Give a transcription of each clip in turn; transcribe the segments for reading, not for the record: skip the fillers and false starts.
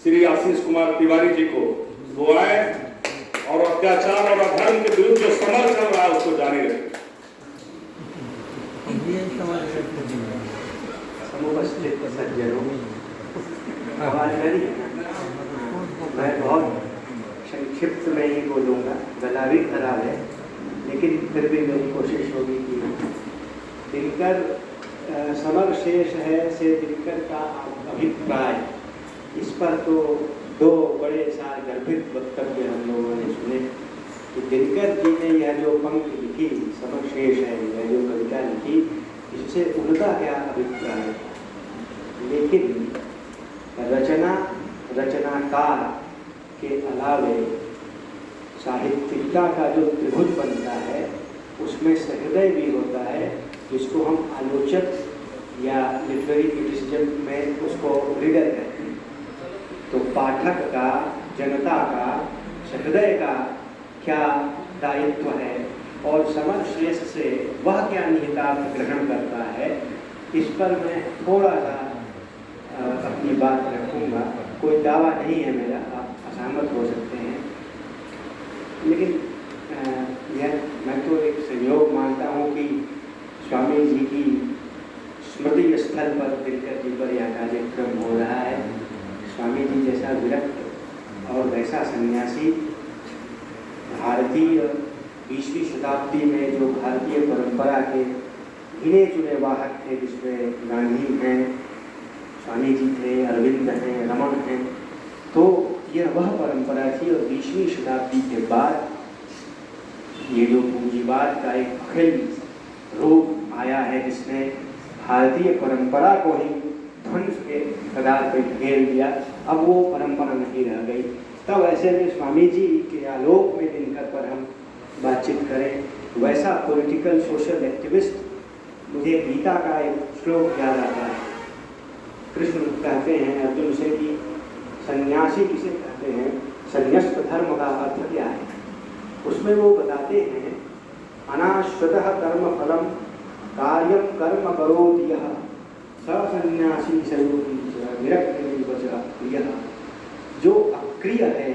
श्री आशीष कुमार तिवारी जी को वो आए और अत्याचार और अधर्म के विरुद्ध जो समर चल रहा है उसको जारी रखें। समुपस्थित सज्जनों, आवाज मेरी मैं बहुत संक्षिप्त में ही बोलूँगा, गला भी खराब है, लेकिन फिर भी मेरी कोशिश होगी कि दिनकर समर शेष है से दिनकर का अभिप्राय, इस पर तो दो बड़े सार गर्भित वक्तव्य हम लोगों ने सुने कि दिनकर जी ने यह जो पंक्ति लिखी, समर शेष है, यह जो कविता लिखी, इससे उनका क्या अभिप्राय है। लेकिन रचनाकार के अलावे साहित्यिकता का जो त्रिभुज बनता है उसमें सहृदय भी होता है, जिसको हम आलोचक या लिटरेरी क्रिटिसिज्म में उसको रीडर कहते हैं। तो पाठक का, जनता का, सहृदय का क्या दायित्व है और समर शेष से वह क्या निहितार्थ ग्रहण करता है, इस पर मैं थोड़ा सा अपनी बात रखूँगा। कोई दावा नहीं है मेरा, आप असहमत हो सकते हैं, लेकिन यह मैं तो एक संयोग मानता हूँ कि स्वामी जी की स्मृति स्थल पर दिनकर जी पर यह कार्यक्रम हो रहा है। स्वामी जी जैसा विरक्त और वैसा सन्यासी भारतीय 20वीं शताब्दी में जो भारतीय परंपरा के गिने चुने वाहक थे, जिसमें गांधी हैं, स्वामी जी थे, अरविंद हैं, रमन हैं, तो यह वह परंपरा थी। और 20वीं शताब्दी के बाद ये जो पूंजीवाद का एक अखिल रूप आया है, जिसने भारतीय परंपरा को ही ध्वंस के कगार पर घेर दिया, अब वो परंपरा नहीं रह गई। तब ऐसे में स्वामी जी के आलोक में दिनकर पर हम बातचीत करें, वैसा पॉलिटिकल सोशल एक्टिविस्ट मुझे गीता का एक श्लोक याद आता है। कृष्ण कहते हैं अर्जुन से कि सन्यासी किसे कहते हैं, संन्यस्त धर्म का अर्थ क्या है। उसमें वो बताते हैं अनाश्रितः कर्म फलम कार्यम कर्म करोति यः स सन्यासी सयोगी निरग्नि। जो अक्रिय है,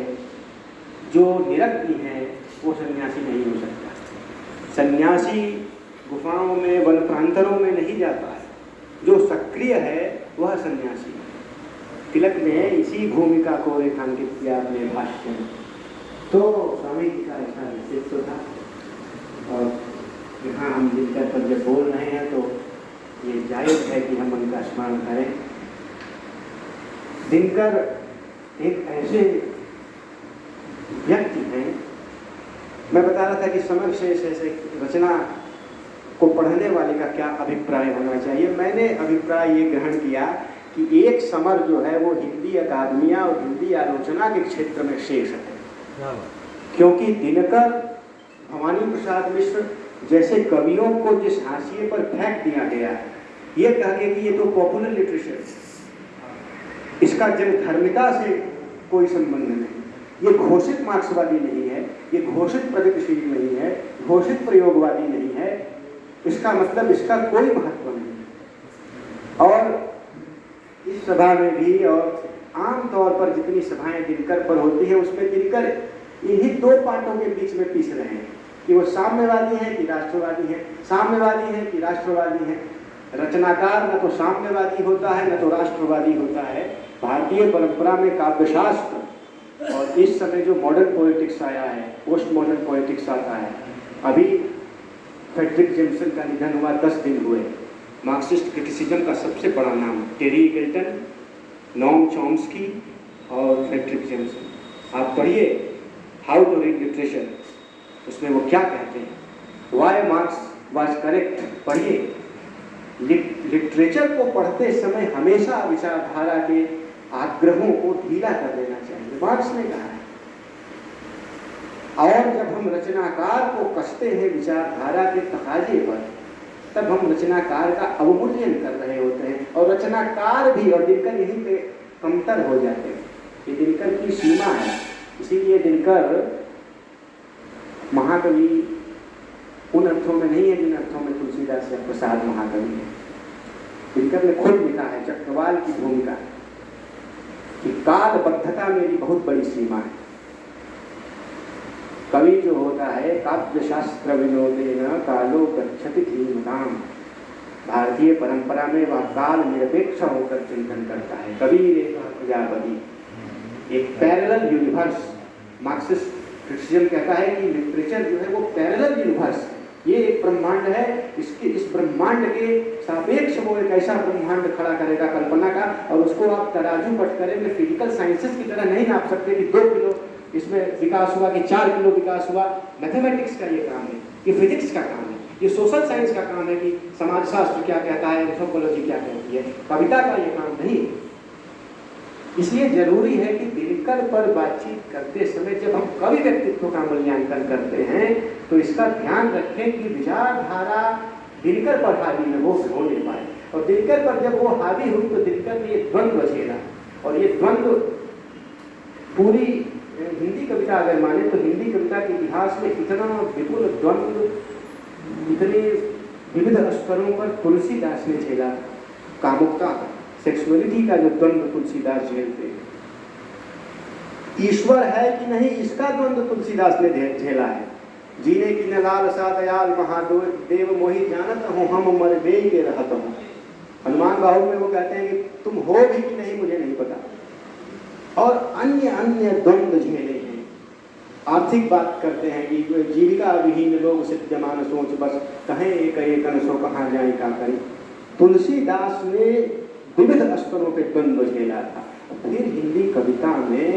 जो निरग्नि है, वो सन्यासी नहीं हो सकता। सन्यासी गुफाओं में, वन प्रांतरों में नहीं जाता है, जो सक्रिय है वह सन्यासी है। तिलक ने इसी भूमिका को रेखांकित किया अपने भाष्य में। तो स्वामी जी का ऐसा व्यक्तित्व था। और यहाँ हम दिनकर पर जब बोल रहे हैं तो ये जायज़ है कि हम उनका स्मरण करें। दिनकर एक ऐसे व्यक्ति हैं, मैं बता रहा था कि समर शेष ऐसे रचना को पढ़ने वाले का क्या अभिप्राय होना चाहिए। मैंने अभिप्राय ये ग्रहण किया कि एक समर जो है वो हिंदी अकादमिया और हिंदी आलोचना के क्षेत्र में शेष है, क्योंकि दिनकर, भवानी प्रसाद मिश्र जैसे कवियों को जिस हाशिए पर फेंक दिया गया है, ये कह के कि ये तो पॉपुलर लिटरेचर, इसका जनधर्मिता से कोई संबंध नहीं, ये घोषित मार्क्सवादी नहीं है, ये घोषित प्रगतिशील नहीं है, घोषित प्रयोगवादी नहीं है, इसका मतलब इसका कोई महत्व नहीं। और इस सभा में भी और आम तौर पर जितनी सभाएं दिनकर पर होती है, उसमें दिनकर इन्हीं दो पार्टों के बीच में पीस रहे हैं कि वो साम्यवादी हैं कि राष्ट्रवादी हैं, साम्यवादी हैं कि राष्ट्रवादी हैं। रचनाकार न तो साम्यवादी होता है न तो राष्ट्रवादी होता है। भारतीय परंपरा में काव्यशास्त्र और इस समय जो मॉडर्न पॉलिटिक्स आया है, पोस्ट मॉडर्न पॉलिटिक्स आता है। अभी फ्रेडरिक जेम्सन का निधन हुआ, 10 दिन हुए। मार्क्सिस्ट क्रिटिसिज्म का सबसे बड़ा नाम टेरी ईगल्टन, नॉम चॉम्स्की और फ्रेडरिक जेम्सन। आप पढ़िए हाउ टू रीड लिटरेचर, उसमें वो क्या कहते हैं, वाई मार्क्स वाज करेक्ट, पढ़िए। लिटरेचर को पढ़ते समय हमेशा विचारधारा के आग्रहों को ढीला कर देना चाहिए, मार्क्स ने कहा है। और जब हम रचनाकार को कसते हैं विचारधारा के तकाजे पर, तब हम रचनाकार का अवमूल्यन कर रहे होते हैं। और रचनाकार भी, और दिनकर यहीं पे कमतर हो जाते हैं, ये दिनकर की सीमा है। इसीलिए दिनकर महाकवि उन अर्थों में नहीं है जिन अर्थों में तुलसीदास या प्रसाद महाकवि है। दिनकर ने खुद लिखा है चक्रवाल की भूमिका कि कालबद्धता मेरी बहुत बड़ी सीमा है। कवि जो होता है काव्य शास्त्र विनोदेन कालो गच्छति धीमताम, भारतीय परंपरा में वह काल निरपेक्ष होकर चिंतन करता है। कबीर एक प्रजापति, एक पैरेलल यूनिवर्स। मार्क्सिस्ट क्रिटिसिज्म कहता है कि लिटरेचर जो है वो पैरेलल यूनिवर्स है, ये एक ब्रह्मांड है, इस ब्रह्मांड के सापेक्ष वो एक ऐसा ब्रह्मांड खड़ा करेगा कल्पना का, और उसको आप तराजू पट करेंगे फिजिकल साइंसेस की तरह नहीं नाप सकते कि 2 किलो इसमें विकास हुआ कि 4 किलो विकास हुआ। मैथमेटिक्स का ये काम है, ये फिजिक्स का काम है, ये सोशल साइंस का काम है कि समाजशास्त्र क्या कहता है, एंथ्रोपोलॉजी क्या कहती है, कविता का ये काम नहीं। इसलिए जरूरी है कि दिनकर पर बातचीत करते समय जब हम कवि व्यक्तित्व का मूल्यांकन करते हैं तो इसका ध्यान रखें कि विचारधारा दिनकर पर हावी न हो नहीं पाए, और दिनकर पर जब वो हावी हुई तो दिनकर ने ये द्वंद्व झेला, और ये द्वंद्व पूरी हिंदी कविता अगर माने तो हिंदी कविता के इतिहास में इतना विपुल द्वंद्व, इतने विविध स्तरों पर तुलसीदास ने झेला। कामुकता, सेक्सुअलिटी का जो द्वंद्व तुलसीदास झेलते, ईश्वर है कि नहीं इसका द्वंद्व तुलसीदास ने झेला है। जीने की न लालसा दयाल महादेव मोहि जानत हूँ हम मर बेई के रहत हूँ। हनुमान बाहु में वो कहते हैं कि तुम हो भी कि नहीं मुझे नहीं पता। और अन्य अन्य द्वंद्व झेले हैं। आर्थिक बात करते हैं कि जीविका विहीन लोग सिद्धमान सोच बस कहें एक एक अनसो कहाँ जाए का करें। तुलसीदास ने विविध स्तरों पे द्वंद्व झेला था। फिर हिंदी कविता में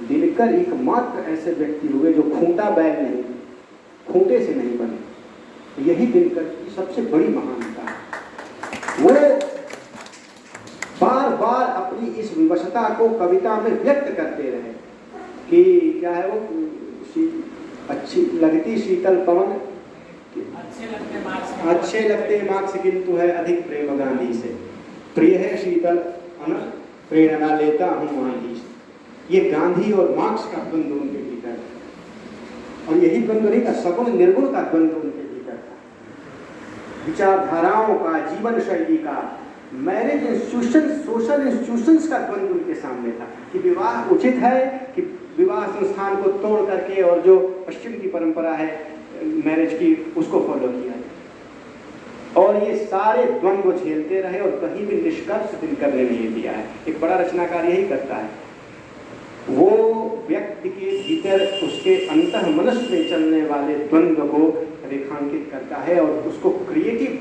दिनकर एकमात्र ऐसे व्यक्ति हुए जो खूंटा बैल नहीं, खूंटे से नहीं बने। यही दिनकर की सबसे बड़ी महानता है। वो बार बार अपनी इस विवशता को कविता में व्यक्त करते रहे कि क्या है वो, अच्छी लगती शीतल पवन, अच्छे लगते मार्क्स किंतु है अधिक प्रेम गांधी से, प्रिय है शीतल अनंत प्रेरणा लेता हूँ गांधी से। ये गांधी और मार्क्स का द्वंद्व उनके भीतर था, और यही द्वंद्व नहीं था, सगुण निर्गुण का द्वंद्व उनके भीतर था। विचारधाराओं का, जीवन शैली का, मैरिज इंस्टीट्यूशन, सोशल इंस्टीट्यूशंस का द्वंद्व उनके सामने था कि विवाह उचित है कि विवाह संस्थान को तोड़ करके और जो पश्चिम की परंपरा है मैरिज की उसको फॉलो किया जाए। और ये सारे द्वंद्व झेलते रहे और कहीं भी निष्कर्ष दिनकर ने नहीं दिया है। एक बड़ा रचनाकार यही करता है, वो व्यक्ति के भीतर उसके अंतः मनस में चलने वाले द्वंद्व को रेखांकित करता है और उसको क्रिएटिव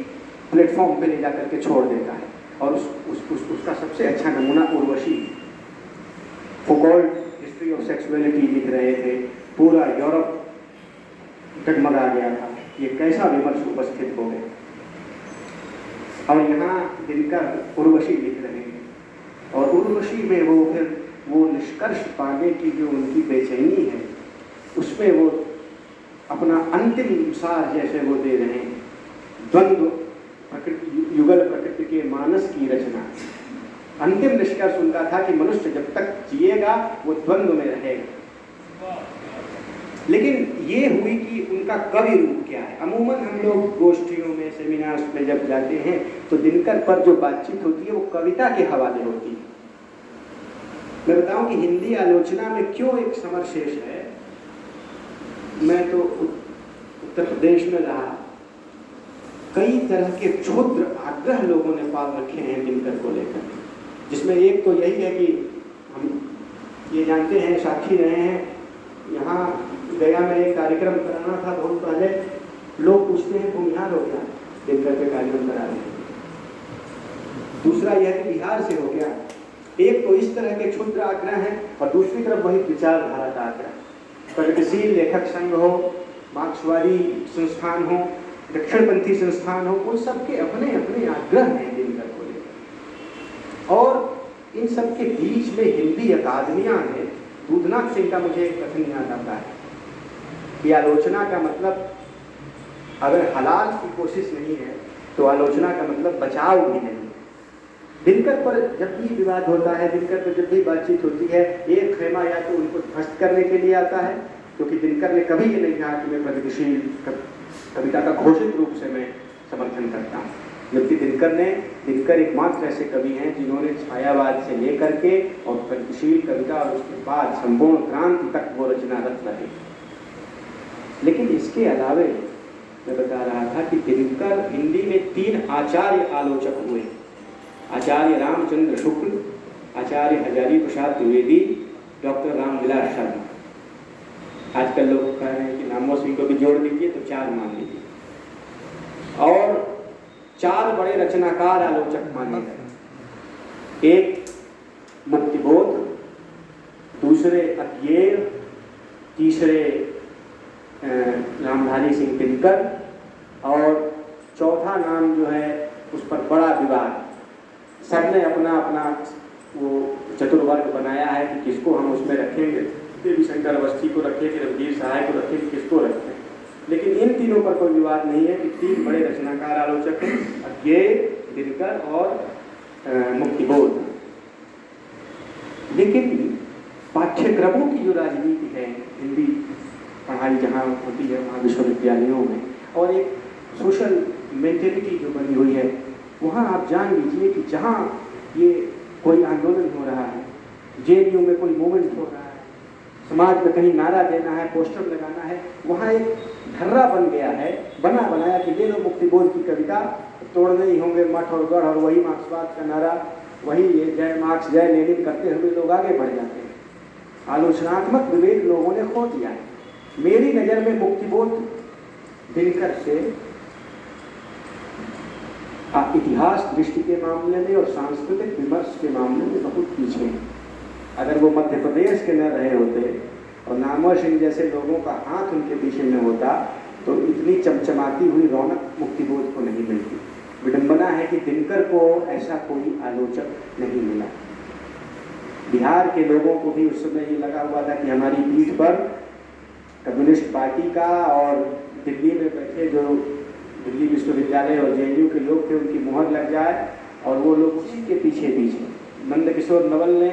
प्लेटफॉर्म पे ले जाकर के छोड़ देता है। और उसका सबसे अच्छा नमूना उर्वशी। फुकॉल्ट हिस्ट्री ऑफ सेक्सुअलिटी लिख रहे थे, पूरा यूरोप डगमगा गया था, ये कैसा विमर्श उपस्थित हो गया। और यहाँ दिनकर उर्वशी लिख रहे हैं, और उर्वशी में वो फिर वो निष्कर्ष पाने की जो उनकी बेचैनी है उसमें वो अपना अंतिम सार जैसे वो दे रहे हैं। द्वंद्व प्रकृति, युगल प्रकृति के मानस की रचना। अंतिम निष्कर्ष उनका था कि मनुष्य जब तक जिएगा वो द्वंद्व में रहेगा। लेकिन ये हुई कि उनका कवि रूप क्या है। अमूमन हम लोग गोष्ठियों में, सेमिनार्स में जब जाते हैं तो दिनकर पर जो बातचीत होती है वो कविता के हवाले होती है। मैं बताऊं कि हिंदी आलोचना में क्यों एक समर शेष है। मैं तो उत्तर प्रदेश में रहा, कई तरह के क्षुद्र आग्रह लोगों ने पाल रखे हैं दिनकर को लेकर, जिसमें एक तो यही है कि हम ये जानते हैं, साक्षी रहे हैं, यहाँ गया में एक कार्यक्रम कराना था बहुत पहले, लोग पूछते हैं तुम यहाँ हो क्या, दिनकर पे कार्यक्रम करा रहे हैं। दूसरा यह कि बिहार से हो गया। एक तो इस तरह के क्षुद्र आग्रह हैं और दूसरी तरफ वही विचारधारा का आग्रह। प्रगतिशील लेखक संघ हो, मार्क्सवादी संस्थान हो, दक्षिणपंथी संस्थान हो, उन सबके अपने अपने आग्रह हैं दिनकर को लेकर। और इन सब के बीच में हिंदी अकादमियां ने, दूधनाथ सिंह का मुझे एक कथन याद आता है कि आलोचना का मतलब अगर हलाल की कोशिश नहीं है तो आलोचना का मतलब बचाव भी नहीं। दिनकर पर जब भी विवाद होता है, दिनकर पर जब भी बातचीत होती है, एक खेमा या तो उनको ध्वस्त करने के लिए आता है, क्योंकि दिनकर ने कभी ये नहीं कहा कि मैं प्रगतिशील कविता का घोषित रूप से मैं समर्थन करता हूँ, जबकि दिनकर एकमात्र ऐसे कवि हैं जिन्होंने छायावाद से लेकर के और प्रगतिशील कविता और उसके बाद संपूर्ण क्रांति तक वो रचनारत रहे। लेकिन इसके अलावे मैं बता रहा था कि दिनकर हिंदी में 3 आचार्य आलोचक हुए। आचार्य रामचंद्र शुक्ल, आचार्य हजारी प्रसाद द्विवेदी, डॉक्टर रामविलास शर्मा। आजकल लोग कह रहे हैं कि नामो सिंह को भी जोड़ दीजिए तो 4 मान लीजिए। और 4 बड़े रचनाकार आलोचक माने गए। एक मुक्तिबोध, दूसरे अज्ञेय, तीसरे रामधारी सिंह दिनकर और चौथा नाम जो है उस पर बड़ा विवाद। सबने अपना अपना वो चतुर्वर्ग बनाया है कि किसको हम उसमें रखेंगे, देवी शंकर अवस्थी को रखें, फिर रघुवीर सहाय को रखें, किसको रखें। लेकिन इन तीनों पर कोई विवाद नहीं है कि 3 बड़े रचनाकार आलोचक हैं, अज्ञेय, दिनकर और मुक्तिबोध। लेकिन पाठ्यक्रमों की जो राजनीति है, हिंदी पढ़ाई जहाँ होती है वहाँ विश्वविद्यालयों में, और एक सोशल मेंटेलिटी जो बनी हुई है, वहाँ आप जान लीजिए कि जहाँ ये कोई आंदोलन हो रहा है, जेएनयू में कोई मूवमेंट हो रहा है, समाज में कहीं नारा देना है, पोस्टर लगाना है, वहाँ एक धर्रा बन गया है, बना बनाया कि ले लो मुक्तिबोध की कविता, तोड़ने ही होंगे मठ और गढ़, और वही मार्क्सवाद का नारा, वही ये जय मार्क्स जय लेनिन करते हुए लोग आगे बढ़ जाते हैं। आलोचनात्मक विवेक लोगों ने खो दिया है। मेरी नज़र में मुक्तिबोध दिनकर से इतिहास दृष्टि के मामले में और सांस्कृतिक विमर्श के मामले में बहुत पीछे हैं। अगर वो मध्य प्रदेश के न रहे होते और नामवर सिंह जैसे लोगों का हाथ उनके पीछे में होता तो इतनी चमचमाती हुई रौनक मुक्तिबोध को नहीं मिलती। विडंबना है कि दिनकर को ऐसा कोई आलोचक नहीं मिला। बिहार के लोगों को भी उस समय ये लगा हुआ था कि हमारी पीठ पर कम्युनिस्ट पार्टी का और दिल्ली में बैठे जो दिल्ली विश्वविद्यालय और जेएनयू के लोग थे उनकी मुहर लग जाए, और वो लोग उसी के पीछे नंदकिशोर नवल ने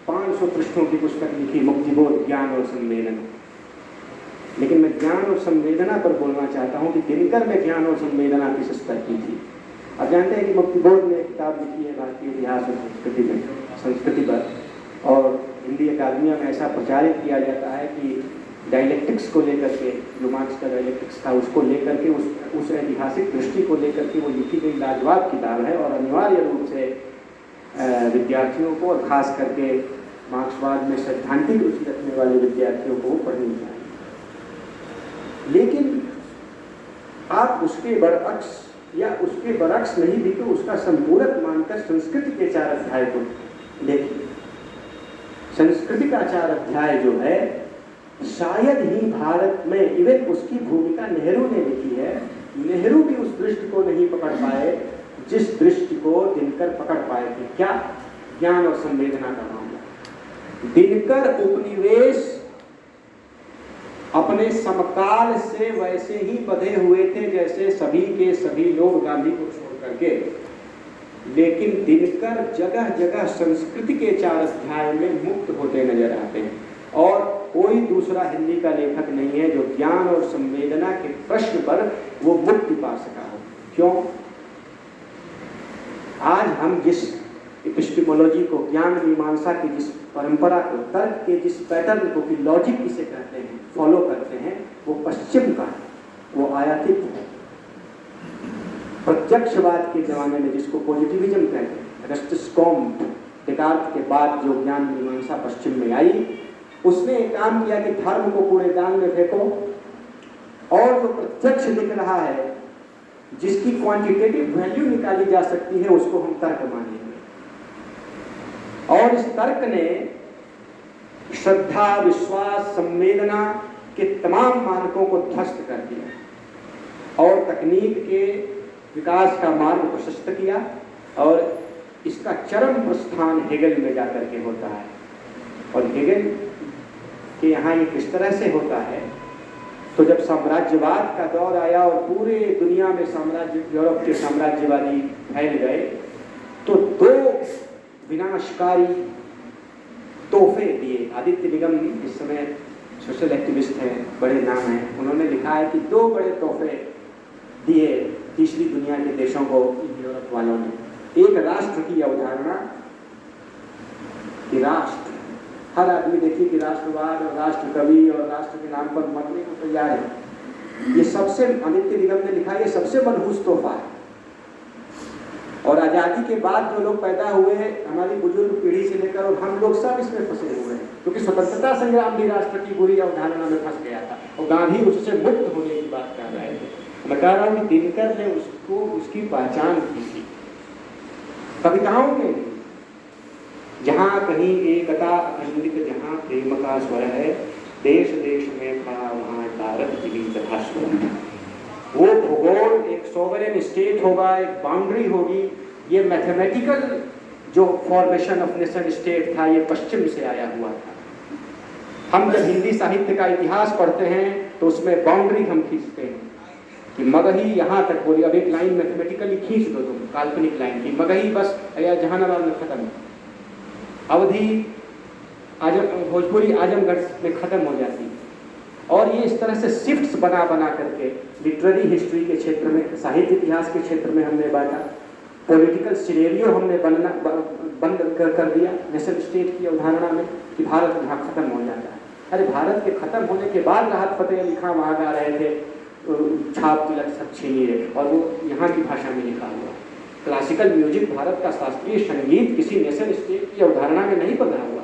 500 पृष्ठों की पुस्तक लिखी, मुक्तिबोध ज्ञान और संवेदना। लेकिन मैं ज्ञान और संवेदना पर बोलना चाहता हूँ कि दिनकर में ज्ञान और संवेदना किस स्तर की थी। आप जानते हैं कि मुक्तिबोध ने एक किताब लिखी है भारतीय इतिहास और संस्कृति पर, और हिंदी अकादमियों में ऐसा प्रचारित किया जाता है कि डायलेक्टिक्स को लेकर के, जो मार्क्स का डायलेक्टिक्स था उसको लेकर के, उस ऐतिहासिक दृष्टि को लेकर के वो लिखी गई लाजवाब किताब है, और अनिवार्य रूप से विद्यार्थियों को और ख़ास करके मार्क्सवाद में सैद्धांतिक रुचि रखने वाले विद्यार्थियों को वो पढ़नी चाहिए। लेकिन आप उसके बरअक्स या उसके बरअक्स नहीं भी तो उसका संपूरक मानकर संस्कृति के 4 अध्याय को देखिए। संस्कृति का 4 अध्याय जो है शायद ही भारत में, इवन उसकी भूमिका नेहरू ने लिखी है, नेहरू भी उस दृष्टि को नहीं पकड़ पाए जिस दृष्टि को दिनकर पकड़ पाए थे। क्या? ज्ञान और संवेदना का मामला। दिनकर उपनिवेश अपने समकाल से वैसे ही बंधे हुए थे जैसे सभी के सभी लोग गांधी को छोड़ करके, लेकिन दिनकर जगह जगह संस्कृति के 4 अध्याय में मुक्त होते नजर आते हैं, और कोई दूसरा हिंदी का लेखक नहीं है जो ज्ञान और संवेदना के प्रश्न पर वो मुक्ति पा सका हो। क्यों? आज हम जिस एपिस्टेमोलॉजी को, ज्ञान मीमांसा की जिस परंपरा को, तर्क के जिस पैटर्न को, कि लॉजिक किसे कहते हैं, फॉलो करते हैं, वो पश्चिम का है, वो आयातित है। प्रत्यक्षवाद के जमाने में जिसको पॉजिटिविज्म कहते हैं, अगस्टस कॉम्ट, डेकार्ट के बाद जो ज्ञान मीमांसा पश्चिम में आई, उसने एक काम किया कि धर्म को कूड़ेदान में फेंको, और जो प्रत्यक्ष दिख रहा है, जिसकी क्वांटिटेटिव वैल्यू निकाली जा सकती है, उसको हम तर्क मानेंगे। और इस तर्क ने श्रद्धा, विश्वास, संवेदना के तमाम मानकों को ध्वस्त कर दिया और तकनीक के विकास का मार्ग प्रशस्त किया, और इसका चरम प्रस्थान हेगल में जाकर के होता है। और हेगल के यहाँ ये किस तरह से होता है, तो जब साम्राज्यवाद का दौर आया और पूरे दुनिया में यूरोप के साम्राज्यवादी फैल गए, तो 2 विनाशकारी तोहफे दिए। आदित्य निगम इस समय सोशल एक्टिविस्ट हैं, बड़े नाम हैं, उन्होंने लिखा है कि 2 बड़े तोहफे दिए तीसरी दुनिया के देशों को यूरोप वालों ने। एक राष्ट्र की अवधारणा कि राष्ट्र, हर आदमी देखिए कि राष्ट्रवाद और राष्ट्र कवि और राष्ट्र के नाम पर मरने को तैयार है। ये सबसे, आदित्य निगम ने लिखा, ये सबसे मनहूस तोहफा है। और आज़ादी के बाद जो लोग पैदा हुए, हमारी बुजुर्ग पीढ़ी से लेकर और हम लोग सब इसमें फंसे हुए हैं, क्योंकि स्वतंत्रता संग्राम भी राष्ट्र की बुरी अवधारणा में फंस गया था और गांधी उससे मुक्त होने की बात कर रहे थे। मैं कह रहा हूँ कि दिनकर ने उसको, उसकी पहचान की थी कविताओं में, जहाँ कहीं एकता अखंडित, जहाँ प्रेम का स्वर है, देश देश में खड़ा वहाँ भारत जीवित तथा स्वर। वो भूगोल एक सोवरेन स्टेट होगा, एक बाउंड्री होगी। ये मैथमेटिकल जो फॉर्मेशन ऑफ नेशन स्टेट था, ये पश्चिम से आया हुआ था। हम जब हिंदी साहित्य का इतिहास पढ़ते हैं तो उसमें बाउंड्री हम खींचते हैं कि मगही यहाँ तक बोली। अब एक लाइन मैथमेटिकली खींच दो तुम, काल्पनिक लाइन की, मगही बस या जहानाबाद में खत्म, अवधि आजम, भोजपुरी आजमगढ़ में खत्म हो जाती है। और ये इस तरह से शिफ्ट्स बना बना करके लिटरेरी हिस्ट्री के क्षेत्र में, साहित्य इतिहास के क्षेत्र में हमने बांटा। पॉलिटिकल सिनेरियो हमने बंद कर दिया नेशन स्टेट की अवधारणा में कि भारत यहाँ खत्म हो जाता है। अरे भारत के खत्म होने के बाद राहत फतेह अली खां वहाँ गा रहे थे, छाप तिलक सब छीनिए, और वो यहाँ की भाषा में लिखा हुआ। क्लासिकल म्यूजिक, भारत का शास्त्रीय संगीत किसी नेशन स्टेट की अवधारणा में नहीं बना हुआ।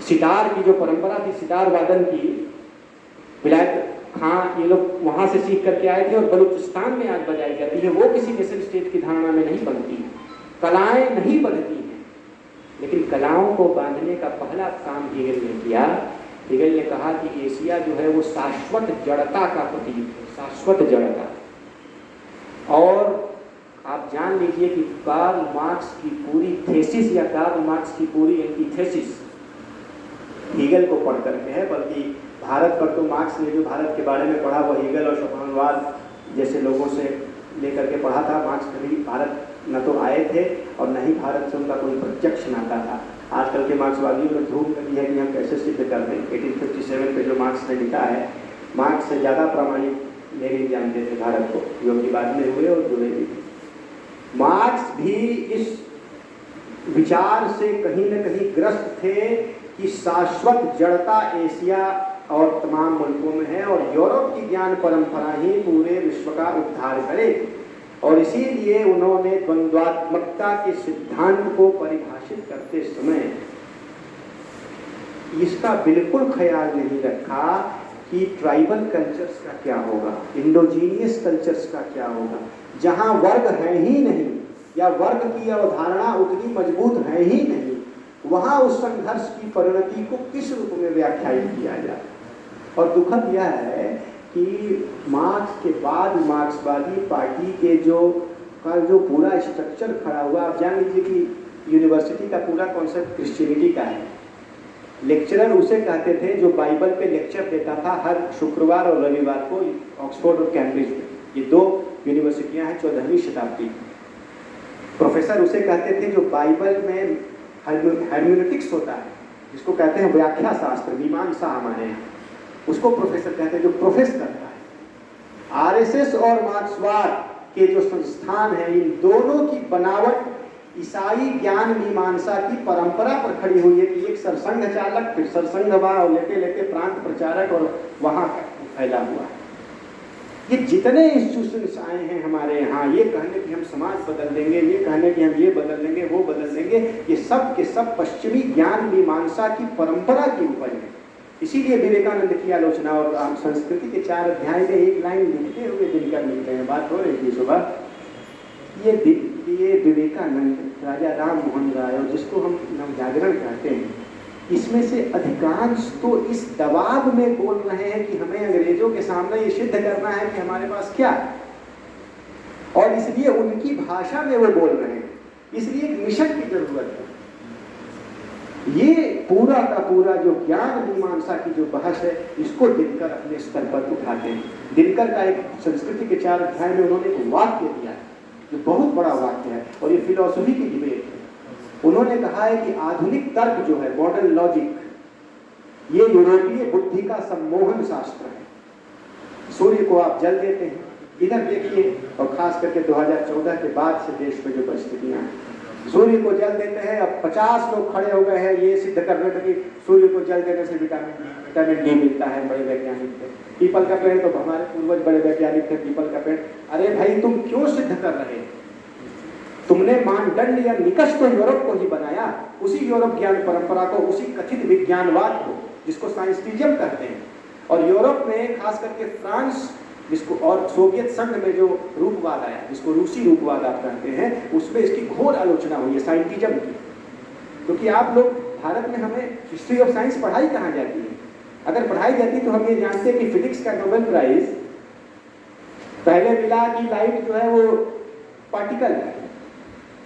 सितार की जो परंपरा थी, सितार वादन की, विलायत खां ये लोग वहाँ से सीख करके आए थे और बलूचिस्तान में आज बजाई जाती है, वो किसी नेशन स्टेट की धारणा में नहीं बनती है। कलाएं नहीं बनती हैं, लेकिन कलाओं को बांधने का पहला काम हीगल ने किया। हीगल ने कहा कि एशिया जो है वो शाश्वत जड़ता का प्रतीक है, शाश्वत जड़ता। और आप जान लीजिए कि कार्ल मार्क्स की पूरी थेसिस या कार्ल मार्क्स की पूरी एंटीथेसिस हीगल को पढ़ करके है, बल्कि भारत पर तो मार्क्स ने जो भारत के बारे में पढ़ा वो हीगल और शोपेनहावर जैसे लोगों से लेकर के पढ़ा था। मार्क्स कभी भारत न तो आए थे और न ही भारत से उनका कोई प्रत्यक्ष नाता था। आजकल के मार्क्सवादियों ने धूम करी है कि हम कैसे सिद्ध कर दें। 1857 पे जो मार्क्स ने लिखा है, मार्क्स से ज़्यादा प्रामाणिक लेनिन जानते थे भारत को, जो कि बाद में हुए और जुड़े भी थे। मार्क्स भी इस विचार से कहीं न कहीं ग्रस्त थे कि शाश्वत जड़ता एशिया और तमाम मुल्कों में है और यूरोप की ज्ञान परंपरा ही पूरे विश्व का उद्धार करे। और इसीलिए उन्होंने द्वंद्वात्मकता के सिद्धांत को परिभाषित करते समय इसका बिल्कुल ख्याल नहीं रखा कि ट्राइबल कल्चर्स का क्या होगा, इंडोजीनियस कल्चर्स का क्या होगा, जहाँ वर्ग है ही नहीं या वर्ग की अवधारणा उतनी मजबूत है ही नहीं, वहाँ उस संघर्ष की परिणति को किस रूप में व्याख्यायित किया जाए। और दुखद यह है कि मार्क्स के बाद मार्क्सवादी पार्टी के जो पूरा स्ट्रक्चर खड़ा हुआ, आप जान लीजिए कि यूनिवर्सिटी का पूरा कॉन्सेप्ट क्रिश्चियनिटी का है। लेक्चरर उसे कहते थे जो बाइबल पे लेक्चर देता था हर शुक्रवार और रविवार को ऑक्सफोर्ड और कैम्ब्रिज में। ये दो यूनिवर्सिटियां हैं 14वीं शताब्दी। प्रोफेसर उसे कहते थे जो बाइबल में हर्मेनेटिक्स होता है, जिसको कहते हैं व्याख्या शास्त्र, मीमांसा हमारे यहाँ, उसको प्रोफेसर कहते हैं, जो प्रोफेस करता है। आरएसएस और मार्क्सवाद के जो संस्थान हैं, इन दोनों की बनावट ईसाई ज्ञान मीमांसा की परंपरा पर खड़ी हुई है कि एक सरसंघ चालक, फिर सरसंघवा और लेते लेते प्रांत प्रचारक और वहाँ फैला हुआ है। ये जितने इंस्टीट्यूशंस आए हैं हमारे यहाँ, ये कहने कि हम समाज बदल देंगे, ये कहने कि हम ये बदल देंगे, वो बदल देंगे, ये सब के सब पश्चिमी ज्ञान मीमांसा की परंपरा की उपज है। इसीलिए विवेकानंद की आलोचना, और आप संस्कृति के 4 अध्याय में एक लाइन लिखते हुए दिनकर मिलते हैं, बात हो रही थी सुबह, ये विवेकानंद, राजा राम मोहन राय, और जिसको हम नवजागरण कहते हैं, इसमें से अधिकांश तो इस दबाव में बोल रहे हैं कि हमें अंग्रेजों के सामने ये सिद्ध करना है कि हमारे पास क्या है, और इसलिए उनकी भाषा में वो बोल रहे हैं, इसलिए एक मिशन की जरूरत है। ये पूरा का पूरा जो ज्ञान मीमांसा की जो बहस है, इसको दिनकर अपने स्तर पर उठाते हैं। दिनकर का एक संस्कृति के 4 अध्याय में उन्होंने एक वाक्य दिया है जो बहुत बड़ा वाक्य है, और ये फिलॉसफी की डिबेट है। उन्होंने कहा है कि आधुनिक तर्क जो है, मॉडर्न लॉजिक, ये यूरोपीय बुद्धि का सम्मोहन शास्त्र है। सूर्य को आप जल देते हैं, इधर देखिए, और खास करके 2014 के बाद से देश में जो परिस्थितियां हैं, सूर्य को जल देते हैं। अब 50 लोग खड़े हो गए हैं ये सिद्ध करने के कि सूर्य को जल देने से विटामिन डी मिलता है। बड़े वैज्ञानिक थे। पीपल का पेड़, तो हमारे पूर्वज बड़े वैज्ञानिक थे, पीपल का पेड़। अरे भाई, तुम क्यों सिद्ध कर रहे? तुमने मानदंड या निकष तो यूरोप को ही बनाया, उसी यूरोप ज्ञान परंपरा को, उसी कथित विज्ञानवाद को जिसको साइंटिज्म कहते हैं। और यूरोप में खास करके फ्रांस, जिसको और सोवियत संघ में जो रूपवाद आया, जिसको रूसी रूपवाद आप कहते हैं, उसमें इसकी घोर आलोचना हुई है साइंटिज्म की। क्योंकि आप लोग भारत में, हमें हिस्ट्री ऑफ साइंस पढ़ाई कहाँ जाती है? अगर पढ़ाई जाती तो हम ये जानते हैं कि फिजिक्स का नोबेल प्राइज पहले मिला कि लाइट जो है वो पार्टिकल है,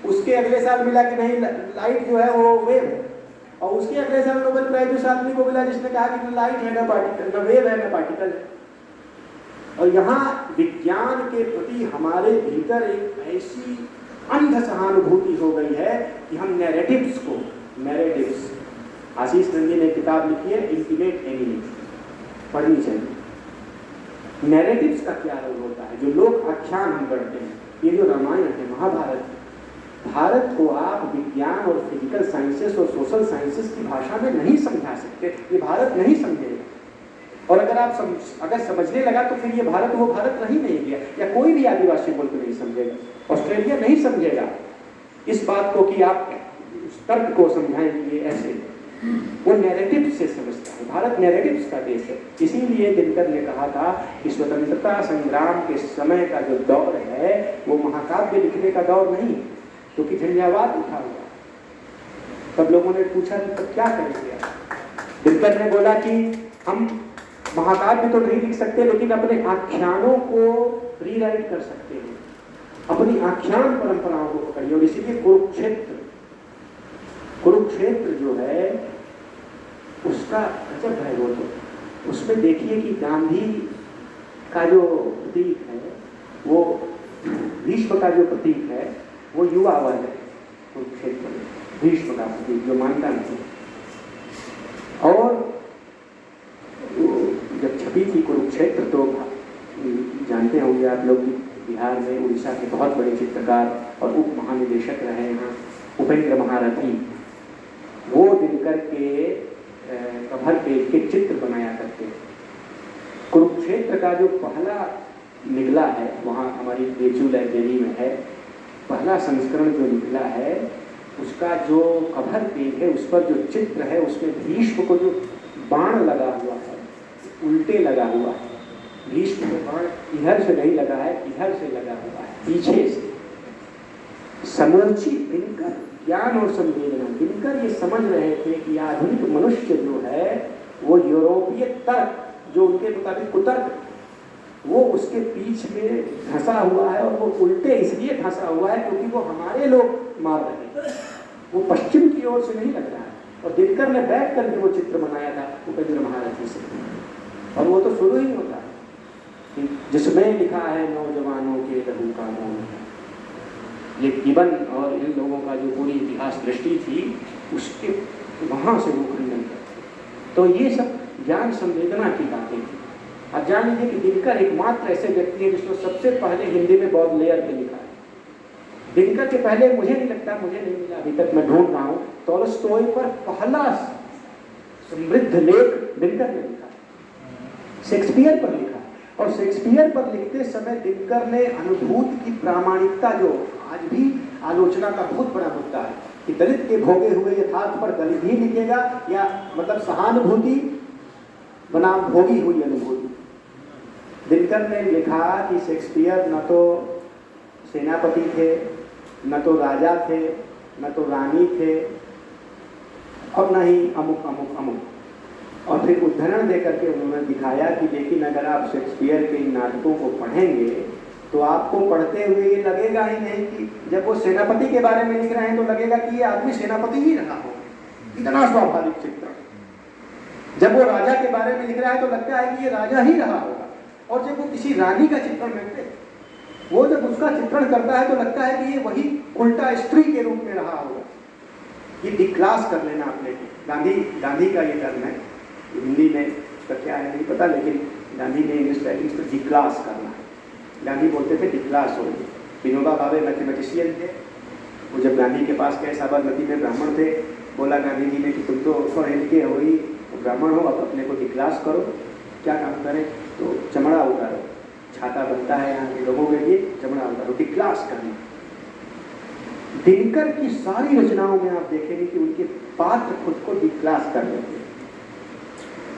उसके अगले साल मिला कि नहीं, लाइट जो है वो वेव है, और उसके अगले साल नोबेल प्राइज उस आदमी को मिला जिसने कहा कि लाइट है ना पार्टिकल, ना वेव है ना पार्टिकल है। और यहाँ विज्ञान के प्रति हमारे भीतर एक ऐसी अंध सहानुभूति हो गई है कि हम नैरेटिव्स, आशीष नंदी ने किताब लिखी है इंटीमेट एनिमी, पढ़नी चाहिए। नैरेटिव्स का क्या रोल होता है? जो लोक आख्यान हम गढ़ते हैं, ये जो रामायण है, महाभारत है, भारत को आप विज्ञान और फिजिकल साइंसेस और सोशल साइंसेस की भाषा में नहीं समझा सकते। ये भारत नहीं समझेगा। और अगर आप अगर समझने लगा तो फिर ये भारत वो भारत रही नहीं गया, या कोई भी आदिवासी मुल्क नहीं समझेगा, ऑस्ट्रेलिया नहीं समझेगा इस बात को कि आप उस तर्क को समझाएंगे ऐसे। वो नैरेटिव से समझता है। भारत नैरेटिव्स का देश है। इसीलिए दिनकर ने कहा था कि स्वतंत्रता संग्राम के समय का जो दौर है वो महाकाव्य लिखने का दौर नहीं, क्योंकि झंझावात उठा हुआ। तब लोगों ने पूछा तब क्या करेंगे आप? दिनकर ने बोला कि हम महाकाव्य तो नहीं लिख सकते, लेकिन अपने आख्यानों को रीराइट कर सकते हैं, अपनी आख्यान परंपराओं को पकड़िए। और इसीलिए कुरुक्षेत्र जो है उसका गजब है। वो तो उसमें देखिए कि गांधी का जो प्रतीक है, वो भीष्म का जो प्रतीक है, वो युवा वर्ग है। कुरुक्षेत्र में भीष्म का प्रतीक जो मानता नहीं। और जब छपी थी कुरुक्षेत्र, तो जानते होंगे आप लोग कि बिहार में उड़ीसा के बहुत बड़े चित्रकार और उप महानिदेशक रहे हैं उपेंद्र महारथी। वो दिनकर के कवर पेज के चित्र बनाया करते हैं। कुरुक्षेत्र का जो पहला निकला है, वहाँ हमारी बेचू लाइब्रेरी में है, पहला संस्करण जो निकला है, उसका जो कवर पेज है, उस पर जो चित्र है, उसमें भीष्म को जो बाण लगा हुआ है, उल्टे लगा हुआ है। भीष्म में बाण इधर से नहीं लगा है, इधर से लगा हुआ है, पीछे से। समूची दिनकर ज्ञान और संवेदना, दिनकर ये समझ रहे थे कि आधुनिक मनुष्य जो है वो यूरोपीय तर्क, जो उनके मुताबिक कुतर्क, वो उसके बीच में धंसा हुआ है। और वो उल्टे इसलिए धंसा हुआ है क्योंकि वो हमारे लोग मार रहे हैं, वो पश्चिम की ओर से नहीं लग रहा है। और दिनकर ने बैठ करके वो चित्र बनाया था उपेंद्र महारथी से, और वो तो शुरू ही होता है जिसमें लिखा है नौजवानों के लहू का मौन है। ये गिबन और इन लोगों का जो पूरी इतिहास दृष्टि थी, उसके वहाँ से वो खंडन करते। तो ये सब ज्ञान संवेदना की बातें थी। अब जान लीजिए कि दिनकर एकमात्र ऐसे व्यक्ति है जिसको सबसे पहले हिंदी में बौडलेयर पे लिखा है। दिनकर के पहले मुझे नहीं लगता, मुझे नहीं मिला अभी तक, मैं ढूंढ रहा हूँ, टॉलस्टॉय पर पहला समृद्ध लेख दिनकर ने लिखा, शेक्सपियर पर लिखा। और शेक्सपियर पर लिखते समय दिनकर ने अनुभूति की प्रामाणिकता, जो आज भी आलोचना का बहुत बड़ा मुद्दा है कि दलित के भोगे हुए यथार्थ पर दलित ही लिखेगा, या मतलब सहानुभूति बनाम भोगी हुई अनुभूति। दिनकर ने लिखा कि शेक्सपियर न तो सेनापति थे, न तो राजा थे, न तो रानी थे, और न ही अमुक अमुक अमुक। और फिर उदाहरण देकर के उन्होंने दिखाया कि लेकिन अगर आप शेक्सपियर के इन नाटकों को पढ़ेंगे तो आपको पढ़ते हुए ये लगेगा ही नहीं कि जब वो सेनापति के बारे में लिख रहे हैं तो लगेगा कि ये आदमी सेनापति ही रहा हो, इतना स्वाभाविक चित्रण। जब वो राजा के बारे में लिख रहा है तो लगता है कि ये राजा ही रहा होगा। और जब वो किसी रानी का चित्रण करते, वो जब उसका चित्रण करता है तो लगता है कि ये वही उल्टा स्त्री के रूप में रहा होगा। ये डिक्लास कर लेना अपने को। गांधी का ये टर्म है, हिंदी में उसका क्या है नहीं पता, लेकिन गांधी ने इंग्लिश राइटिंग पर डिक्लास करना है। गांधी बोलते थे कि क्लास हो। विनोबा भावे मैथमेटिशियन थे, वो जब गांधी के पास गए, साबरमती में ब्राह्मण थे, बोला गांधी जी ने कि तुम तो पढ़े लिखे हो ही, ब्राह्मण हो, अब अपने को डिक्लास करो, क्या काम करें? तो चमड़ा उतारो, छाता बनता है यहाँ के लोगों के लिए, चमड़ा उतारो, डिक्लास करना। दिनकर की सारी रचनाओं में आप देखेंगे कि उनके पात्र खुद को डिक्लास कर लेते हैं।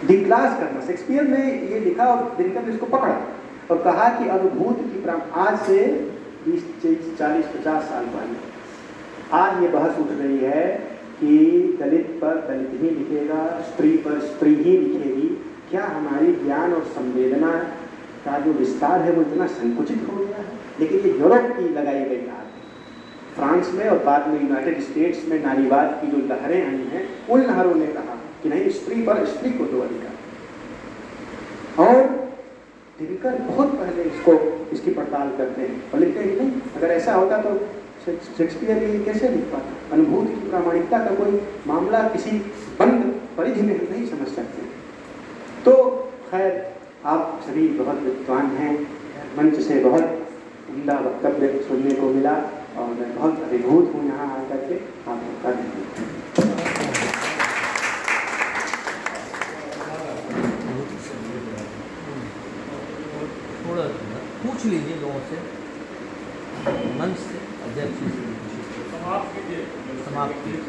डिक्लास करना, शेक्सपियर ने ये लिखा और दिनकर ने इसको पकड़ा और कहा कि अनुभूत की आज से 20, 40, 50 साल पहले आज ये बहस उठ रही है कि दलित पर दलित ही लिखेगा, स्त्री पर स्त्री ही लिखेगी। क्या हमारी ज्ञान और संवेदना का जो विस्तार है वो इतना संकुचित हो गया है? लेकिन ये यूरोप की लगाई गई बात है। फ्रांस में और बाद में यूनाइटेड स्टेट्स में नारीवाद की जो लहरें आई हैं, उन लहरों ने कहा कि नहीं, स्त्री पर स्त्री को दो अधिकार। और दिनकर बहुत पहले इसकी पड़ताल करते हैं और लिखते हैं कि नहीं, अगर ऐसा होता तो शेक्सपियर ये कैसे लिख पाता? अनुभूति की प्रामाणिकता का कोई मामला किसी बंद परिधि में हम नहीं समझ सकते। तो खैर, आप सभी बहुत विद्वान हैं, मंच से बहुत उम्दा वक्तव्य सुनने को मिला और मैं बहुत अभिभूत हूँ यहाँ आकर के। आपका थोड़ा पूछ लीजिए लोगों से, मंच से, अध्यक्ष से समाप्त कीजिए।